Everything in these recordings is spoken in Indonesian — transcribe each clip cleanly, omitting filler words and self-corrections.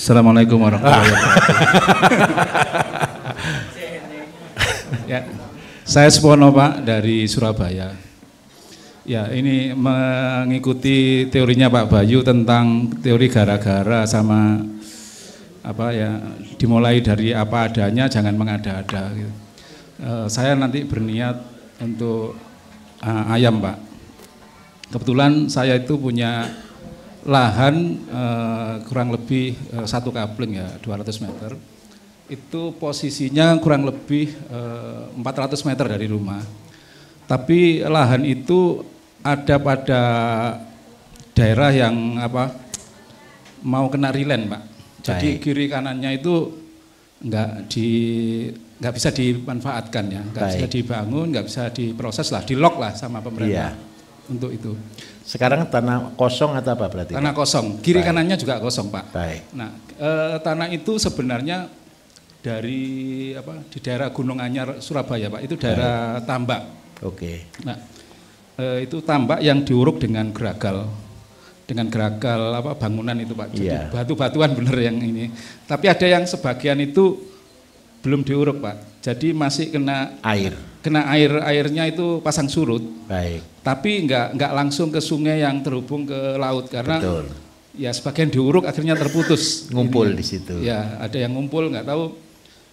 Assalamualaikum warahmatullahi wabarakatuh. Ya, saya Supono Pak dari Surabaya. Ya, ini mengikuti teorinya Pak Bayu tentang teori gara-gara sama apa ya, dimulai dari apa adanya, jangan mengada-ada. Gitu. Saya nanti berniat untuk ayam Pak. Kebetulan saya itu punya lahan kurang lebih 1 kapling ya, 200 meter. Itu posisinya kurang lebih 400 meter dari rumah. Tapi lahan itu ada pada daerah yang apa mau kena rilen Pak. Jadi kiri kanannya itu nggak bisa dimanfaatkan ya, nggak bisa dibangun, nggak bisa diproses lah, di-lock lah sama pemerintah untuk itu. Sekarang tanah kosong atau apa berarti? Tanah kosong, kiri kanannya juga kosong Pak. Baik. Nah, tanah itu sebenarnya dari apa di daerah Gunung Anyar Surabaya Pak, itu daerah tambak. Oke. Nah, itu tambak yang diuruk dengan geragal apa bangunan itu Pak. Jadi batu-batuan bener yang ini. Tapi ada yang sebagian itu belum diuruk Pak. Jadi masih kena air. Airnya itu pasang surut. Baik. Tapi nggak langsung ke sungai yang terhubung ke laut karena ya sebagian diuruk akhirnya terputus. Ngumpul ini. Di situ. Ya, ada yang ngumpul, nggak tahu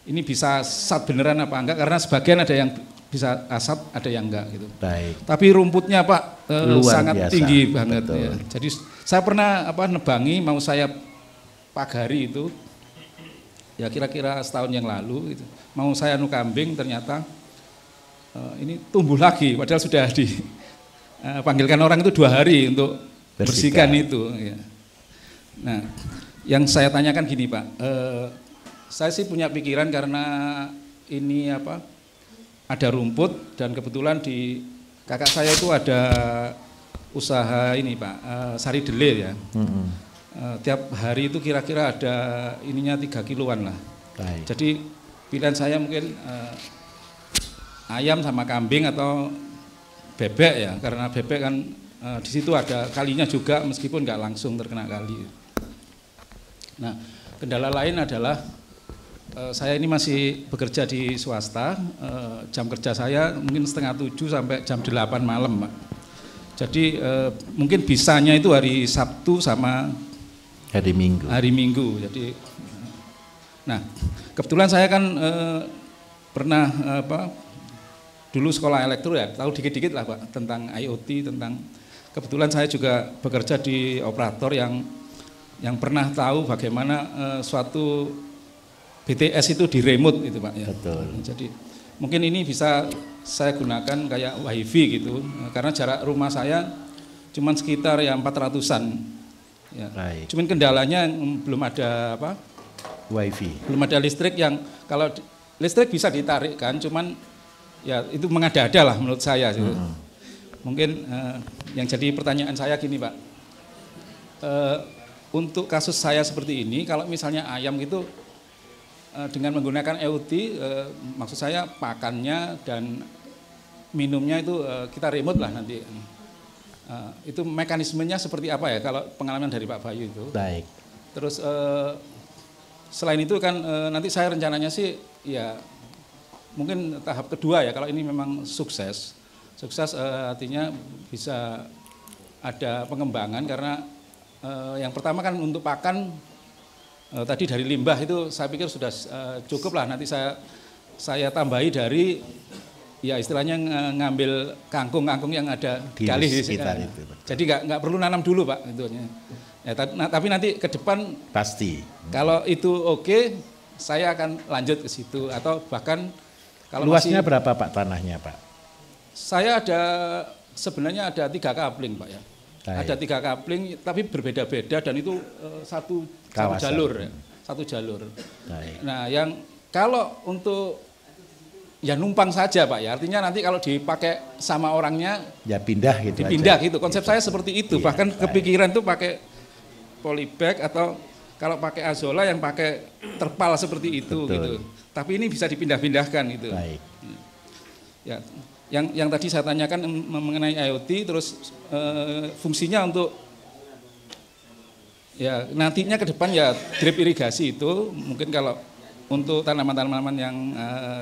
ini bisa sat beneran apa enggak karena sebagian ada yang bisa asap, ada yang enggak gitu. Baik. Tapi rumputnya Pak sangat biasa. tinggi banget ya. Jadi saya pernah nebangi mau saya pagari itu ya kira-kira setahun yang lalu gitu. Mau saya kambing ternyata ini tumbuh lagi padahal sudah dipanggilkan orang itu 2 hari untuk bersihkan itu ya. Nah, yang saya tanyakan gini Pak, saya sih punya pikiran karena ini apa ada rumput dan kebetulan di kakak saya itu ada usaha ini Pak, sari delay ya. Tiap hari itu kira-kira ada ininya 3 kiloan lah. Baik. Jadi pilihan saya mungkin ayam sama kambing atau bebek ya, karena bebek kan di situ ada kalinya juga meskipun nggak langsung terkena kali. Nah, kendala lain adalah saya ini masih bekerja di swasta, jam kerja saya mungkin setengah 7 sampai jam 8 malam Pak. Jadi mungkin bisanya itu hari Sabtu sama hari Minggu. Jadi, nah kebetulan saya kan pernah dulu sekolah elektro ya, tahu dikit-dikit lah Pak tentang IoT, tentang kebetulan saya juga bekerja di operator yang pernah tahu bagaimana suatu BTS itu di remote itu Pak ya. Betul. Jadi mungkin ini bisa saya gunakan kayak wifi gitu, karena jarak rumah saya cuman sekitar ya 400-an. Ya. Cuman kendalanya belum ada apa? Wifi. Belum ada listrik yang kalau listrik bisa ditarik kan, cuman ya itu mengada-ada lah menurut saya gitu. Mungkin yang jadi pertanyaan saya gini Pak, untuk kasus saya seperti ini, kalau misalnya ayam gitu dengan menggunakan IoT, maksud saya pakannya dan minumnya itu kita remote lah nanti. Itu mekanismenya seperti apa ya kalau pengalaman dari Pak Bayu itu? Baik. Terus selain itu kan nanti saya rencananya sih ya mungkin tahap kedua ya kalau ini memang sukses artinya bisa ada pengembangan karena yang pertama kan untuk pakan tadi dari limbah itu saya pikir sudah cukup lah, nanti saya tambahi dari ya istilahnya ngambil kangkung yang ada di kali sekitar itu. Jadi nggak perlu nanam dulu Pak itu ya, tapi nanti ke depan pasti kalau itu oke, saya akan lanjut ke situ atau bahkan kalau luasnya berapa Pak tanahnya Pak? Saya sebenarnya ada 3 kapling Pak ya. Ada 3 kapling tapi berbeda-beda dan itu satu jalur ya. Satu jalur. Nah, yang kalau untuk ya numpang saja Pak ya, artinya nanti kalau dipakai sama orangnya ya pindah gitu. Dipindah gitu. Konsep saya seperti itu. Iya, bahkan kepikiran tuh pakai polybag atau kalau pakai azola yang pakai terpal seperti itu. Betul. Gitu. Tapi ini bisa dipindah-pindahkan gitu. Baik. Ya, yang tadi saya tanyakan mengenai IoT, terus fungsinya untuk Ya nantinya ke depan ya drip irigasi itu mungkin kalau untuk tanaman-tanaman yang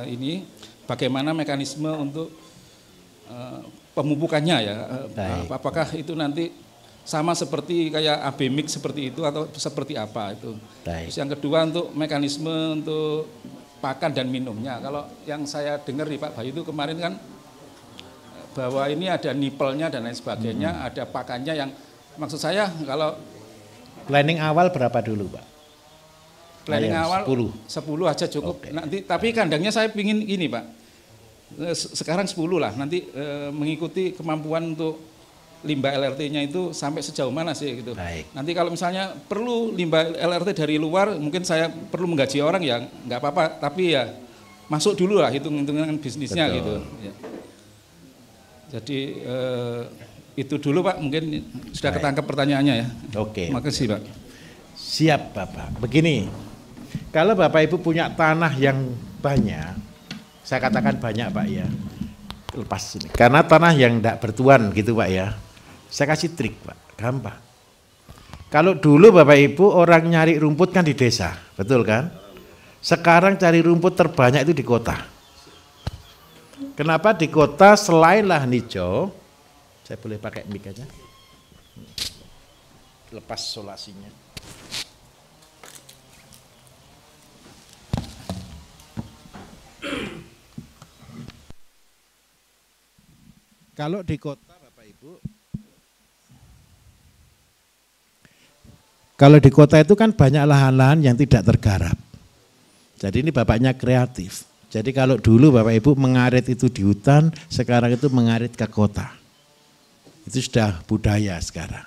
ini bagaimana mekanisme untuk pemupukannya ya. Apakah itu nanti sama seperti kayak AB mix seperti itu atau seperti apa itu. Terus yang kedua untuk mekanisme untuk pakan dan minumnya. Kalau yang saya dengar nih Pak Bayu itu kemarin kan bahwa ini ada nipelnya dan lain sebagainya, ada pakannya yang maksud saya kalau planning awal berapa dulu Pak? Planning awal 10 aja cukup. Okay. Nanti tapi kandangnya saya pingin gini Pak. Sekarang 10 lah. Nanti mengikuti kemampuan untuk limbah LRT-nya itu sampai sejauh mana sih gitu. Baik. Nanti kalau misalnya perlu limbah LRT dari luar, mungkin saya perlu menggaji orang ya nggak apa-apa. Tapi ya masuk dulu lah hitung-hitungan bisnisnya. Betul. Gitu. Ya. Jadi itu dulu Pak, mungkin sudah ketangkap pertanyaannya ya. Oke. Makasih Pak. Siap Bapak. Begini, kalau Bapak Ibu punya tanah yang banyak, saya katakan banyak Pak ya, lepas ini. Karena tanah yang tidak bertuan gitu Pak ya, saya kasih trik Pak, gampang. Kalau dulu Bapak Ibu orang nyari rumput kan di desa, betul kan? Sekarang cari rumput terbanyak itu di kota. Kenapa di kota selain lahan hijau, saya boleh pakai mic aja, lepas solasinya. Kalau di kota Bapak Ibu, kalau di kota itu kan banyak lahan-lahan yang tidak tergarap. Jadi ini bapaknya kreatif. Jadi kalau dulu Bapak Ibu mengarit itu di hutan, sekarang itu mengarit ke kota. Itu sudah budaya sekarang.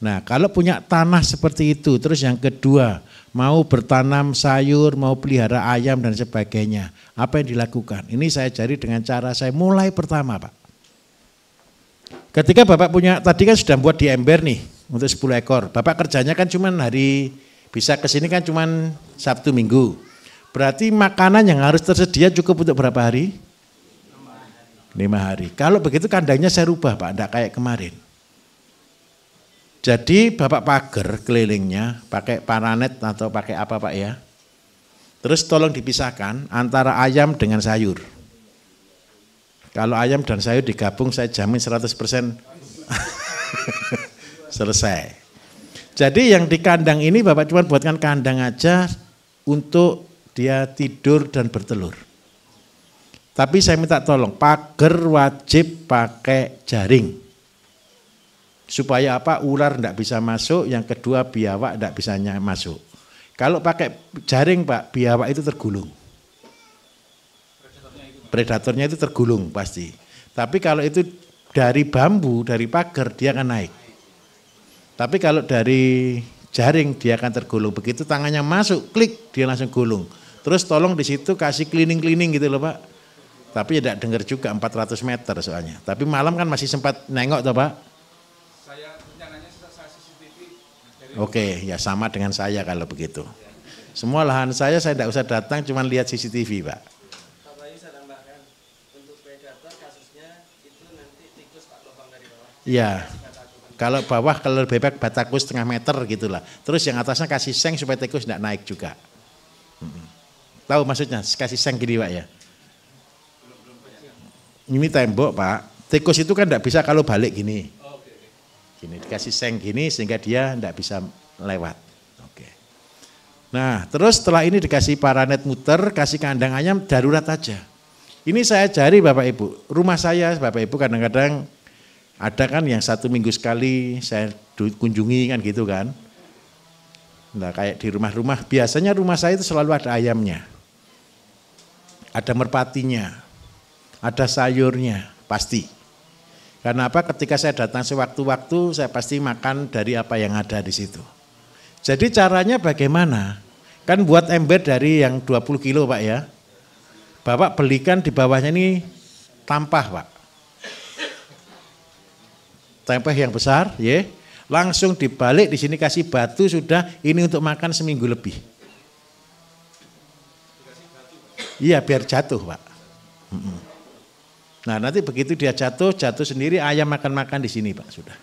Nah kalau punya tanah seperti itu, terus yang kedua mau bertanam sayur, mau pelihara ayam dan sebagainya, apa yang dilakukan? Ini saya cari dengan cara saya mulai pertama Pak. Ketika Bapak punya, tadi kan sudah buat di ember nih untuk 10 ekor. Bapak kerjanya kan cuman hari, bisa kesini kan cuman Sabtu Minggu. Berarti makanan yang harus tersedia cukup untuk berapa hari? 5 hari. Kalau begitu kandangnya saya rubah Pak, enggak kayak kemarin. Jadi Bapak pagar kelilingnya pakai paranet atau pakai apa Pak ya. Terus tolong dipisahkan antara ayam dengan sayur. Kalau ayam dan sayur digabung saya jamin 100% selesai. Jadi yang di kandang ini Bapak cuma buatkan kandang aja untuk dia tidur dan bertelur. Tapi saya minta tolong, pagar wajib pakai jaring. Supaya apa? Ular tidak bisa masuk, yang kedua biawak tidak bisa masuk. Kalau pakai jaring Pak, biawak itu tergulung. Predatornya itu tergulung pasti. Tapi kalau itu dari bambu, dari pagar, dia akan naik. Tapi kalau dari jaring, dia akan tergulung. Begitu tangannya masuk, klik, dia langsung gulung. Terus tolong di situ kasih cleaning gitu loh Pak. Tapi tidak dengar juga 400 meter soalnya. Tapi malam kan masih sempat nengok toh Pak. Saya rencananya saya CCTV. Oke, ya sama dengan saya kalau begitu. Semua lahan saya tidak usah datang, cuma lihat CCTV Pak. Pak Bayu saya tambahkan, untuk predator kasusnya itu nanti tikus Pak lubang dari bawah. Iya. Kalau bawah kalau bebek batakus setengah meter gitulah. Terus yang atasnya kasih seng supaya tikus tidak naik juga. Tahu maksudnya kasih seng gini Pak ya? Ini tembok Pak, tikus itu kan tidak bisa kalau balik gini. Gini dikasih seng gini sehingga dia tidak bisa lewat. Oke. Nah terus setelah ini dikasih paranet muter, kasih kandang ayam darurat aja. Ini saya cari Bapak Ibu, rumah saya Bapak Ibu kadang-kadang ada kan yang 1 minggu sekali saya kunjungi kan gitu kan. Nah kayak di rumah-rumah, biasanya rumah saya itu selalu ada ayamnya. Ada merpatinya, ada sayurnya, pasti. Karena apa? Ketika saya datang sewaktu-waktu, saya pasti makan dari apa yang ada di situ. Jadi caranya bagaimana? Kan buat ember dari yang 20 kilo Pak ya. Bapak belikan di bawahnya ini tampah Pak. Tampah yang besar, ya. Langsung dibalik di sini kasih batu sudah, ini untuk makan seminggu lebih. Iya biar jatuh Pak. Nah nanti begitu dia jatuh sendiri ayam makan di sini Pak sudah.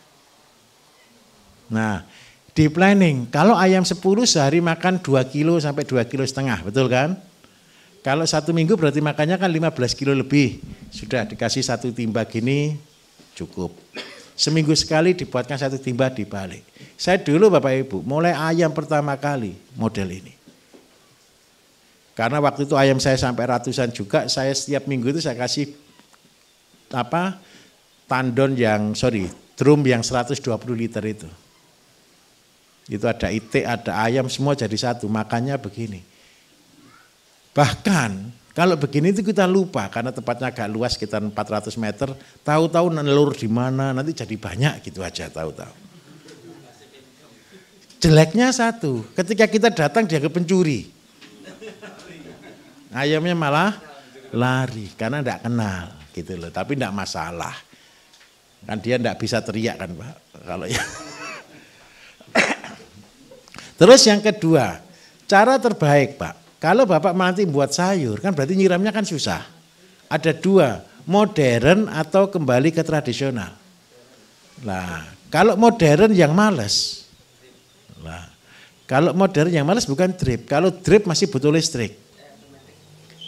Nah Di planning, kalau ayam 10 sehari makan 2 kilo sampai 2,5 kilo, betul kan? Kalau 1 minggu berarti makannya kan 15 kilo lebih. Sudah dikasih 1 timba gini cukup. Seminggu sekali dibuatkan 1 timba dibalik. Saya dulu Bapak Ibu mulai ayam pertama kali model ini. Karena waktu itu ayam saya sampai ratusan juga, saya setiap minggu itu saya kasih drum yang 120 liter itu. Itu ada itik, ada ayam, semua jadi satu, makannya begini. Bahkan kalau begini itu kita lupa karena tempatnya agak luas sekitar 400 meter, tahu-tahu nelur di mana, nanti jadi banyak gitu aja tahu-tahu. Jeleknya satu, ketika kita datang dia ke pencuri. Ayamnya malah lari karena enggak kenal gitu loh, tapi enggak masalah. Kan dia enggak bisa teriak kan Pak kalau ya. Terus yang kedua, cara terbaik Pak, kalau Bapak nanti buat sayur kan berarti nyiramnya kan susah. Ada 2, modern atau kembali ke tradisional. Nah, kalau modern yang males. Nah, kalau modern yang males bukan drip, kalau drip masih butuh listrik.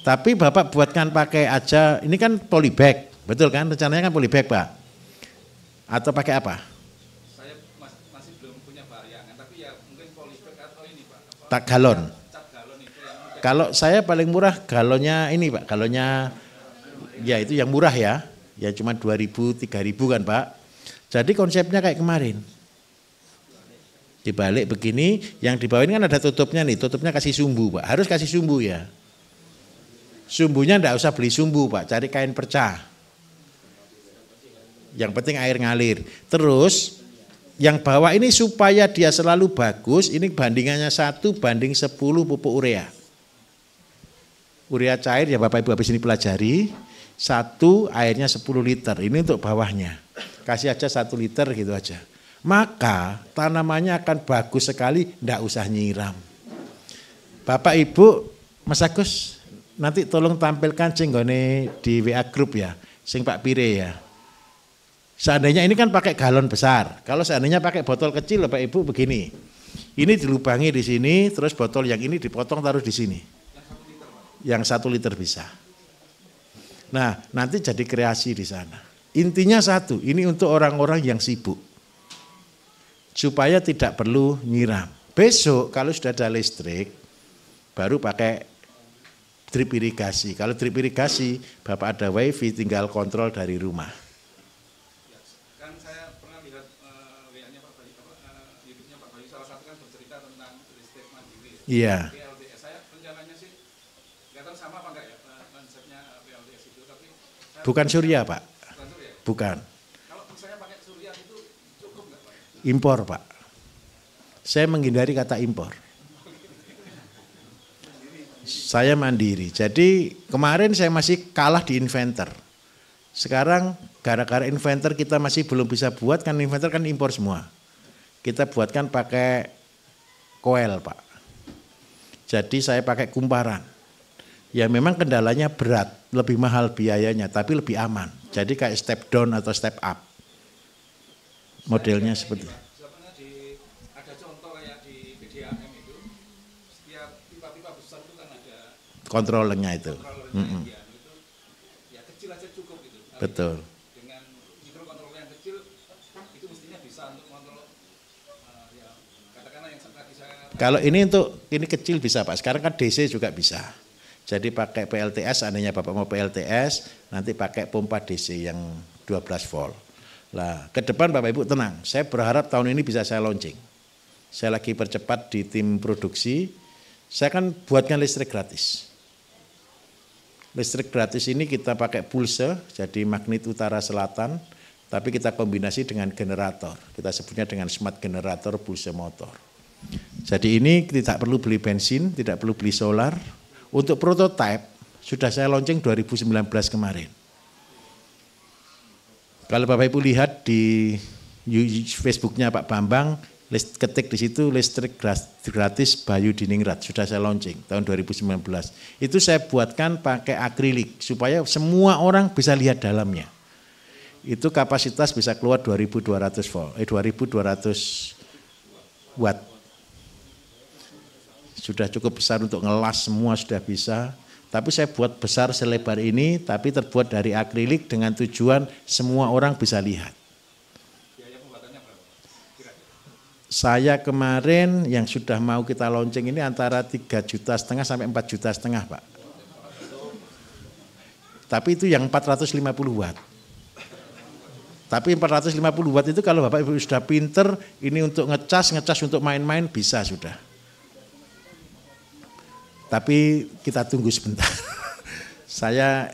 Tapi Bapak buatkan pakai aja, ini kan polybag, betul kan? Rencananya kan polybag Pak. Atau pakai apa? Saya masih belum punya bayangan, tapi ya mungkin polybag atau ini Pak. Tak galon. Cap galon itu yang Kalau saya paling murah galonnya ini Pak, galonnya ya itu yang murah ya cuma 2.000, 3.000 kan Pak. Jadi konsepnya kayak kemarin. Dibalik begini, yang di bawah ini kan ada tutupnya nih, tutupnya kasih sumbu Pak, harus kasih sumbu ya. Sumbunya enggak usah beli sumbu Pak, cari kain perca. Yang penting air ngalir. Terus yang bawah ini supaya dia selalu bagus, ini bandingannya 1:10 pupuk urea. Urea cair ya Bapak Ibu habis ini pelajari, 1 airnya 10 liter, ini untuk bawahnya. Kasih aja 1 liter gitu aja. Maka tanamannya akan bagus sekali, enggak usah nyiram. Bapak Ibu, Mas Agus, nanti tolong tampilkan cenggone di WA grup ya, sing Pak Pire ya. Seandainya ini kan pakai galon besar, kalau seandainya pakai botol kecil Bapak Ibu begini. Ini dilubangi di sini, terus botol yang ini dipotong taruh di sini. Yang 1 liter bisa. Nah, nanti jadi kreasi di sana. Intinya satu, ini untuk orang-orang yang sibuk. Supaya tidak perlu nyiram. Besok kalau sudah ada listrik, baru pakai drip irigasi. Kalau drip irigasi, Bapak ada wifi tinggal kontrol dari rumah. kan saya pernah lihat WA-nya Pak Bayu, YouTube-nya Pak Bayu, salah satu kan bercerita tentang listrik mandiri. Iya. PLTS, saya rencananya sih nggak tahu sama apa enggak ya konsepnya PLTS itu, tapi Bukan surya Pak, bukan surya. bukan. Kalau saya pakai surya itu cukup nggak Pak? Impor Pak. Saya menghindari kata impor. Saya mandiri. Jadi kemarin saya masih kalah di inventor. Sekarang gara-gara inventor kita masih belum bisa buat, kan inventor kan impor semua. Kita buatkan pakai koel Pak. Jadi saya pakai kumparan. Ya memang kendalanya berat, lebih mahal biayanya, tapi lebih aman. Jadi kayak step down atau step up. Modelnya seperti itu. Ada contoh kayak di PDAM itu, setiap pipa-pipa besar itu kan ada Kontrolernya itu. kontrolernya, itu ya kecil aja cukup gitu. Betul. Dengan mikrokontroler yang kecil itu mestinya bisa untuk kontrol ya katakanlah yang tadi saya. Kalau ini kecil bisa Pak. Sekarang kan DC juga bisa. Jadi pakai PLTS, seandainya Bapak mau PLTS, nanti pakai pompa DC yang 12 volt. Lah, ke depan Bapak Ibu tenang. Saya berharap tahun ini bisa saya launching. Saya lagi percepat di tim produksi. Saya kan buatkan listrik gratis. Listrik gratis ini kita pakai pulse, jadi magnet utara selatan, tapi kita kombinasi dengan generator. Kita sebutnya dengan smart generator pulse motor. Jadi ini tidak perlu beli bensin, tidak perlu beli solar. Untuk prototipe sudah saya launching 2019 kemarin. Kalau Bapak Ibu lihat di Facebooknya Pak Bambang, ketik di situ listrik gratis Bayu Diningrat, sudah saya launching tahun 2019. Itu saya buatkan pakai akrilik supaya semua orang bisa lihat dalamnya. Itu kapasitas bisa keluar 2200 volt, 2200 watt. Sudah cukup besar untuk ngelas semua sudah bisa. Tapi saya buat besar selebar ini, tapi terbuat dari akrilik dengan tujuan semua orang bisa lihat. Saya kemarin yang sudah mau kita launching ini antara 3,5 juta sampai 4,5 juta Pak. Tapi itu yang 450 watt. Tapi 450 watt itu kalau Bapak Ibu sudah pinter, ini untuk ngecas untuk main-main bisa sudah. Tapi kita tunggu sebentar. Saya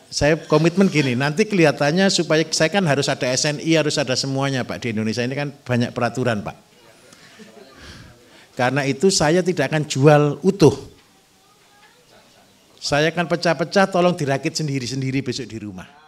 komitmen gini, nanti kelihatannya supaya saya kan harus ada SNI, harus ada semuanya Pak. Di Indonesia ini kan banyak peraturan Pak. Karena itu saya tidak akan jual utuh. Saya akan pecah-pecah, tolong dirakit sendiri-sendiri besok di rumah.